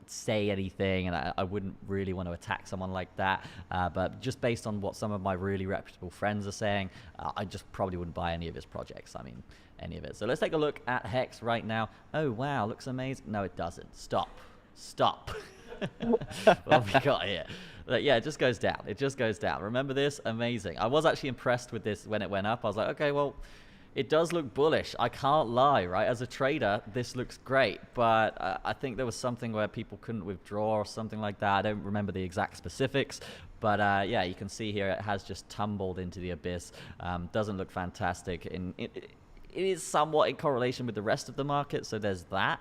say anything, and I wouldn't really want to attack someone like that, but just based on what some of my really reputable friends are saying, I just probably wouldn't buy any of his projects. I mean, any of it. So let's take a look at Hex right now. Oh wow, looks amazing. No, it doesn't. Stop. What have we got here? Yeah, it just goes down. It just goes down. Remember this? Amazing. I was actually impressed with this when it went up. I was like, okay, well, it does look bullish. I can't lie, right? As a trader, this looks great, but I think there was something where people couldn't withdraw or something like that. I don't remember the exact specifics, but yeah, you can see here it has just tumbled into the abyss. Doesn't look fantastic. It is somewhat in correlation with the rest of the market, so there's that.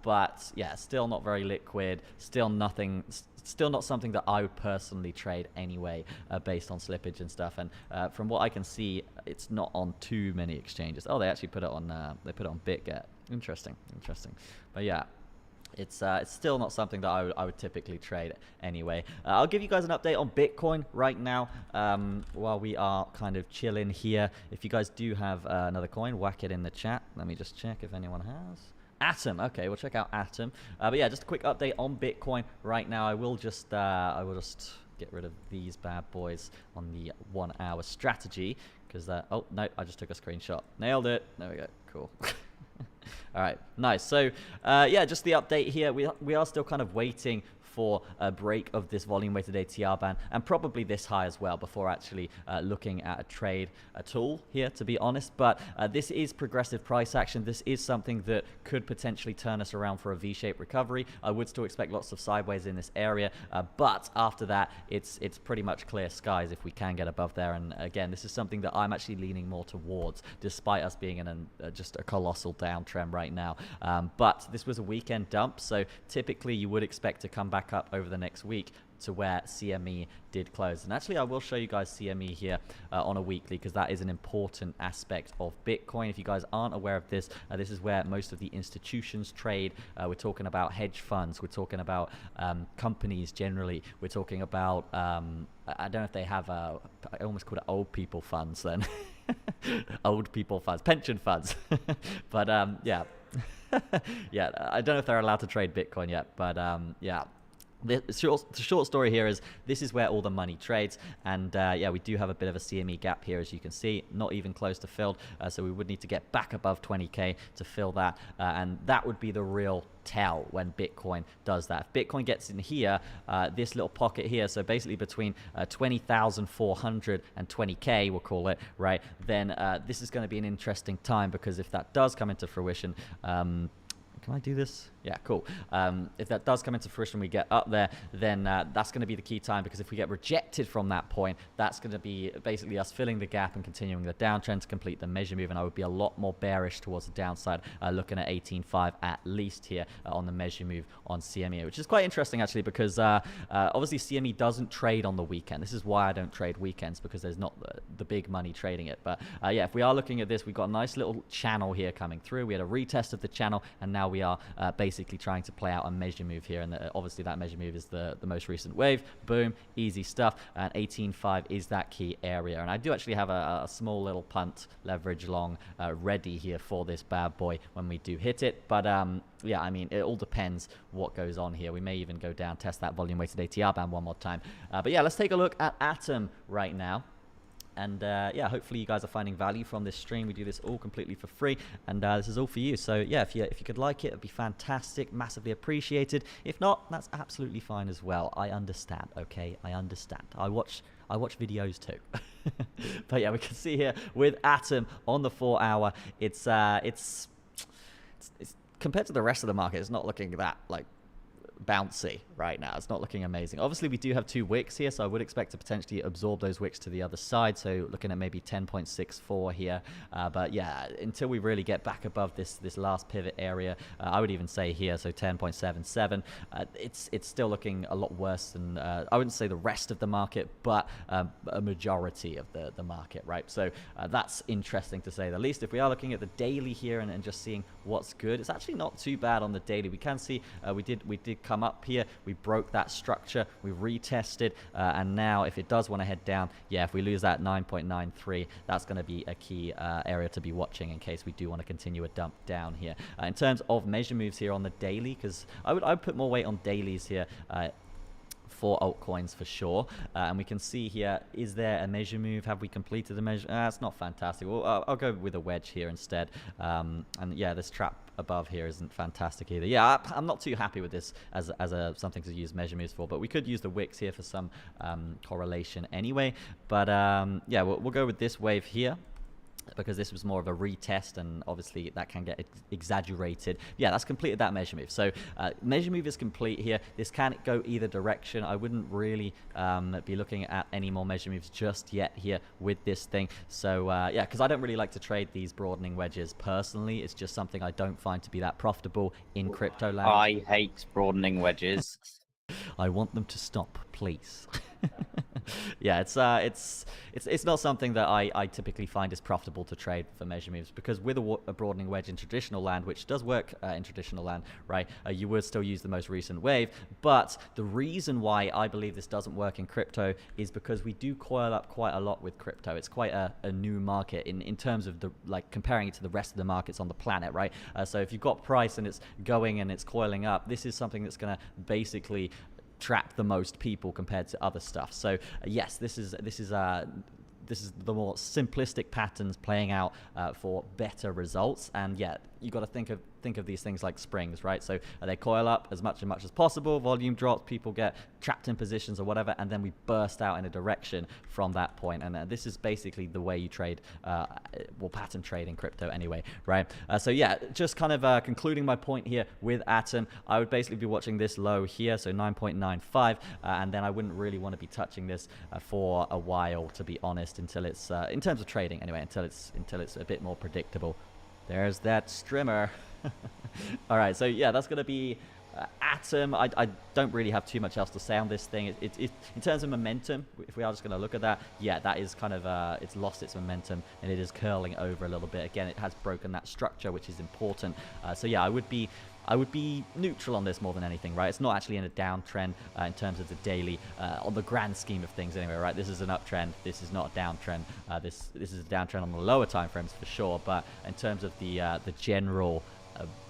But yeah, still not very liquid. Still not something that I would personally trade anyway, based on slippage and stuff. And from what I can see, it's not on too many exchanges. Oh, they actually put it on. They put it on BitGet. Interesting. But yeah, it's still not something that I would typically trade anyway. I'll give you guys an update on Bitcoin right now, while we are kind of chilling here. If you guys do have another coin, whack it in the chat. Let me just check if anyone has. Atom. Okay, we'll check out Atom. But yeah, just a quick update on Bitcoin right now. I will just get rid of these bad boys on the 1 hour strategy, because oh no, I just took a screenshot. Nailed it. There we go. Cool. All right, nice. So yeah, just the update here. We are still kind of waiting for a break of this volume weighted ATR band, and probably this high as well before actually looking at a trade at all here, to be honest. But this is progressive price action. This is something that could potentially turn us around for a V-shaped recovery. I would still expect lots of sideways in this area, but after that, it's pretty much clear skies if we can get above there. And again, this is something that I'm actually leaning more towards, despite us being in just a colossal downtrend right now. But this was a weekend dump, so typically you would expect to come back up over the next week to where CME did close. And actually, I will show you guys CME here on a weekly, because that is an important aspect of Bitcoin. If you guys aren't aware of this, this is where most of the institutions trade. We're talking about hedge funds. We're talking about companies generally. We're talking about, I don't know if they have, I almost call it old people funds then. Old people funds, pension funds. But yeah. Yeah, I don't know if they're allowed to trade Bitcoin yet, but yeah. The short story here is this is where all the money trades, and yeah, we do have a bit of a CME gap here, as you can see, not even close to filled, so we would need to get back above 20k to fill that, and that would be the real tell when Bitcoin does that. If Bitcoin gets in here, this little pocket here, so basically between 20,400 and 20k, we'll call it, right, then this is going to be an interesting time, because if that does come into fruition, can I do this? Yeah, cool. If that does come into fruition, we get up there, then that's going to be the key time, because if we get rejected from that point, that's going to be basically us filling the gap and continuing the downtrend to complete the measure move, and I would be a lot more bearish towards the downside, looking at 18.5 at least here on the measure move on CME, which is quite interesting actually, because obviously CME doesn't trade on the weekend. This is why I don't trade weekends, because there's not the big money trading it. But yeah, if we are looking at this, we've got a nice little channel here coming through. We had a retest of the channel, and now we are basically trying to play out a measure move here, and obviously that measure move is the most recent wave. Boom, easy stuff, and 18.5 is that key area. And I do actually have a small little punt leverage long ready here for this bad boy when we do hit it. But yeah, I mean, it all depends what goes on here. We may even go down, test that volume weighted ATR band one more time. But yeah, let's take a look at Atom right now. And yeah, hopefully you guys are finding value from this stream. We do this all completely for free, and this is all for you. So yeah, if you could like it, it'd be fantastic, massively appreciated. If not, that's absolutely fine as well. I understand, okay? I understand. I watch videos too. But yeah, we can see here with Atom on the 4 hour, it's compared to the rest of the market, it's not looking that like bouncy right now. It's not looking amazing. Obviously, we do have 2 wicks here, so I would expect to potentially absorb those wicks to the other side, so looking at maybe 10.64 here. But yeah, until we really get back above this last pivot area, I would even say here, so 10.77, it's still looking a lot worse than, I wouldn't say the rest of the market, but a majority of the market, right? So that's interesting to say the least. If we are looking at the daily here and just seeing what's good, it's actually not too bad on the daily. We can see we did come up here, we broke that structure, we retested, and now if it does want to head down, yeah, if we lose that 9.93, that's going to be a key area to be watching in case we do want to continue a dump down here. In terms of measure moves here on the daily, because I would put more weight on dailies here, for altcoins for sure, and we can see here, is there a measure move? Have we completed the measure? It's not fantastic. Well, I'll go with a wedge here instead, and yeah, this trap above here isn't fantastic either. Yeah, I'm not too happy with this as something to use measure moves for, but we could use the wicks here for some correlation anyway. But yeah, we'll go with this wave here, because this was more of a retest, and obviously that can get exaggerated. Yeah, that's completed that measure move. So measure move is complete here. This can go either direction. I wouldn't really be looking at any more measure moves just yet here with this thing. So yeah, because I don't really like to trade these broadening wedges personally. It's just something I don't find to be that profitable in crypto land. I hate broadening wedges. I want them to stop, please. Yeah, it's not something that I typically find is profitable to trade for measure moves, because with a broadening wedge in traditional land, which does work in traditional land, right, you would still use the most recent wave. But the reason why I believe this doesn't work in crypto is because we do coil up quite a lot with crypto. It's quite a new market in terms of the, like, comparing it to the rest of the markets on the planet, right? So if you've got price and it's going and it's coiling up, this is something that's going to basically trap the most people compared to other stuff. So yes, this is the more simplistic patterns playing out for better results. And yeah, you got to think of think of these things like springs, right? So they coil up as much as possible, volume drops, people get trapped in positions or whatever, and then we burst out in a direction from that point. And this is basically the way you trade, well, pattern trade in crypto anyway, right? So yeah, just kind of concluding my point here with Atom, I would basically be watching this low here, so 9.95, and then I wouldn't really want to be touching this for a while, to be honest, until it's in terms of trading anyway, until it's a bit more predictable. There's that strimmer. All right, so yeah, that's going to be Atom. I don't really have too much else to say on this thing. It in terms of momentum, if we are just going to look at that, yeah, that is kind of it's lost its momentum and it is curling over a little bit. Again, it has broken that structure, which is important. So yeah, I would be neutral on this more than anything, right? It's not actually in a downtrend in terms of the daily, on the grand scheme of things anyway, right? This is an uptrend. This is not a downtrend. This is a downtrend on the lower time frames for sure, but in terms of the general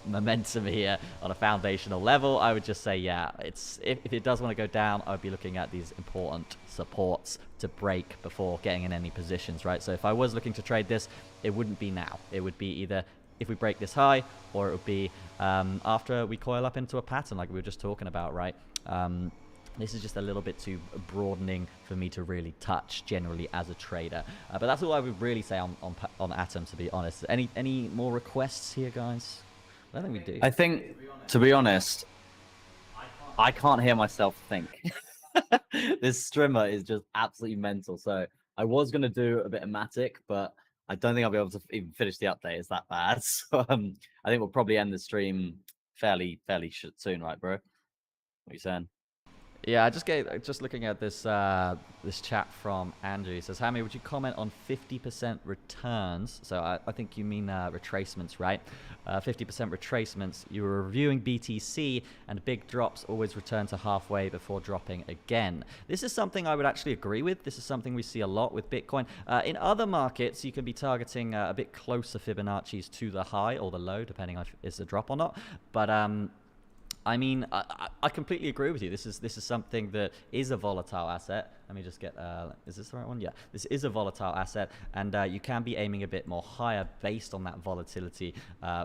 momentum here on a foundational level, I would just say, yeah, if it does want to go down, I would be looking at these important supports to break before getting in any positions, right? So if I was looking to trade this, it wouldn't be now. It would be either if we break this high, or it would be after we coil up into a pattern like we were just talking about, right? This is just a little bit too broadening for me to really touch generally as a trader. But that's all I would really say on Atom, to be honest. Any more requests here, guys? I don't think we do. I think, to be honest, I can't hear myself think. This strimmer is just absolutely mental. So I was going to do a bit of Matic, but I don't think I'll be able to even finish the update. It's that bad. So I think we'll probably end the stream fairly soon, right, bro? What are you saying? Yeah, just looking at this this chat from Andrew. He says, Hammy, would you comment on 50% returns? So I think you mean retracements, right? 50% retracements. You were reviewing BTC, and big drops always return to halfway before dropping again. This is something I would actually agree with. This is something we see a lot with Bitcoin. In other markets, you can be targeting a bit closer Fibonacci's to the high or the low, depending on if it's a drop or not. But I mean, I completely agree with you. This is something that is a volatile asset. Let me just get, is this the right one? Yeah, this is a volatile asset, and you can be aiming a bit more higher based on that volatility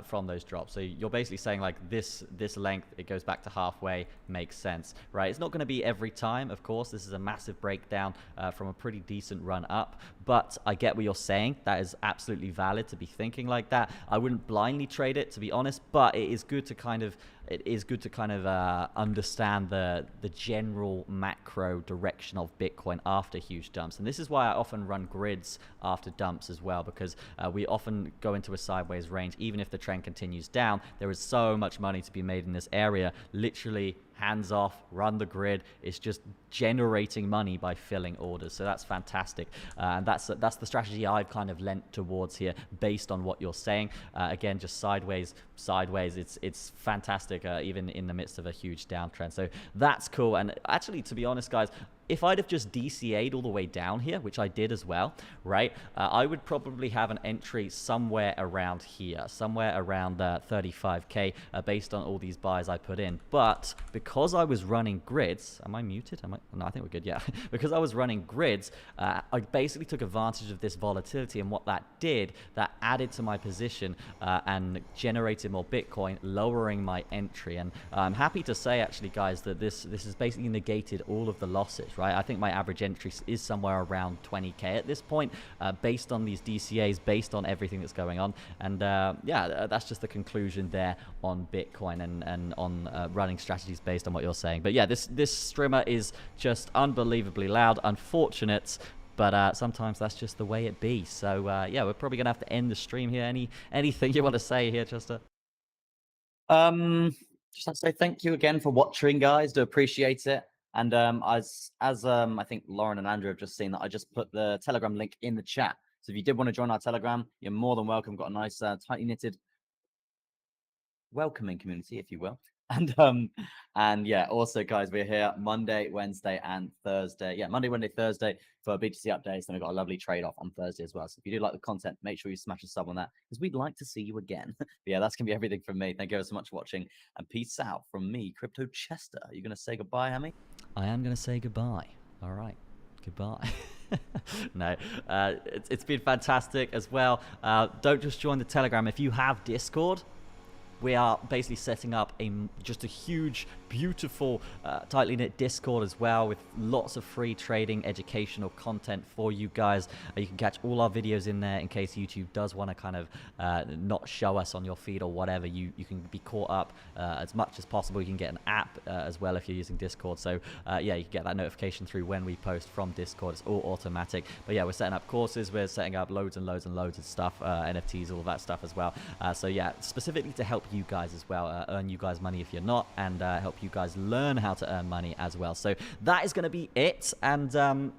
from those drops. So you're basically saying like this length, it goes back to halfway, makes sense, right? It's not going to be every time, of course. This is a massive breakdown from a pretty decent run up, but I get what you're saying. That is absolutely valid to be thinking like that. I wouldn't blindly trade it, to be honest, but it is good to kind of understand the general macro direction of Bitcoin after huge dumps. And this is why I often run grids after dumps as well, because we often go into a sideways range. Even if the trend continues down, there is so much money to be made in this area. Literally, hands off, run the grid. It's just generating money by filling orders. So that's fantastic. And that's the strategy I've kind of lent towards here based on what you're saying. Again, just sideways, it's fantastic, even in the midst of a huge downtrend. So that's cool. And actually, to be honest, guys, if I'd have just DCA'd all the way down here, which I did as well, right, I would probably have an entry somewhere around here, somewhere around 35K based on all these buys I put in. But because I was running grids, am I muted? No, I think we're good, yeah. Because I was running grids, I basically took advantage of this volatility, and what that did, that added to my position and generated more Bitcoin, lowering my entry. And I'm happy to say, actually, guys, that this has basically negated all of the losses. Right, I think my average entry is somewhere around 20K at this point, based on these DCAs, based on everything that's going on. And yeah, that's just the conclusion there on Bitcoin and on running strategies based on what you're saying. But yeah, this strimmer is just unbelievably loud. Unfortunate, but sometimes that's just the way it be. So yeah, we're probably gonna have to end the stream here. Anything you want to say here, Chester? Just have to say thank you again for watching, guys. Do appreciate it. And as I think Lauren and Andrew have just seen, that I just put the Telegram link in the chat. So if you did want to join our Telegram, you're more than welcome. Got a nice tightly knitted, welcoming community, if you will. And yeah, also, guys, we're here Monday, Wednesday, and Thursday. Yeah, Monday, Wednesday, Thursday for BTC updates. And we've got a lovely trade-off on Thursday as well. So if you do like the content, make sure you smash a sub on that, because we'd like to see you again. But yeah, that's gonna be everything from me. Thank you so much for watching, and peace out from me, Crypto Chester. Are you gonna say goodbye, Hammy? I am gonna say goodbye. All right, goodbye. No, it's been fantastic as well. Don't just join the Telegram. If you have Discord, we are basically setting up just a huge, beautiful, tightly knit Discord as well, with lots of free trading, educational content for you guys. You can catch all our videos in there in case YouTube does want to kind of not show us on your feed or whatever. You can be caught up as much as possible. You can get an app as well if you're using Discord. So yeah, you can get that notification through when we post from Discord. It's all automatic. But yeah, we're setting up courses. We're setting up loads and loads and loads of stuff, NFTs, all of that stuff as well. So yeah, specifically to help you guys as well, earn you guys money if you're not, and help you guys learn how to earn money as well. So that is going to be it. And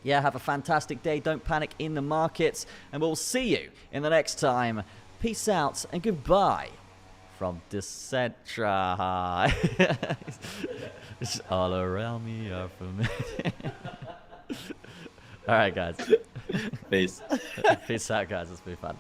yeah, have a fantastic day. Don't panic in the markets, and we'll see you in the next time. Peace out and goodbye from Decentrahype. It's all around me are familiar. All right, guys. Peace. Peace out, guys. It's been fun.